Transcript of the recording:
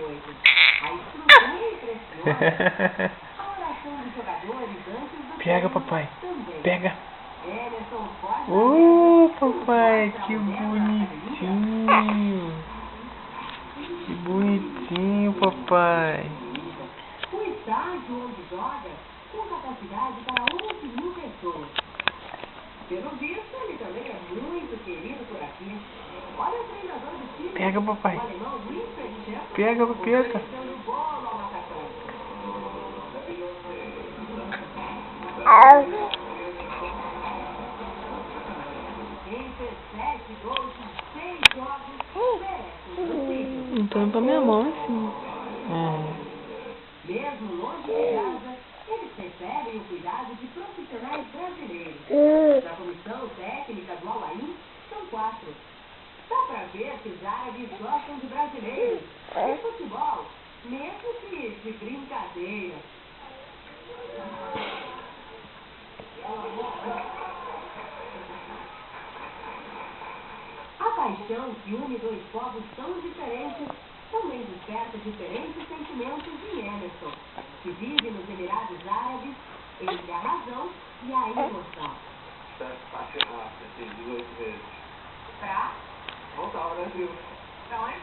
coisas. A estrutura impressiona. A oração dos jogadores antes do Pega, treino papai. também. Pega. Emerson Forte Papai, que bonitinho. Que bonitinho, papai. O estádio onde joga tem capacidade para 11.000 pessoas. Pelo visto, ele também é muito querido por aqui. Olha o treinador do time. Pega, papai. O alemão Winfried Schäfer, Pega. oferecendo bola ao atacante. Quem fez 7 gols em 6 jogos merece um troféu. Então pra minha mão assim. Mesmo longe de casa, eles recebem o cuidado de profissionais brasileiros. Na comissão técnica do Al-Ain, são 4. Dá pra ver que os árabes gostam de brasileiros. E futebol, mesmo que de brincadeira. A paixão que une dois povos tão diferentes também desperta diferentes sentimentos em Emerson, que vive nos Emirados Árabes entre a razão e a emoção. Passe rápido, assim, 18 vezes. Pra? Voltar ao Brasil. Pra onde?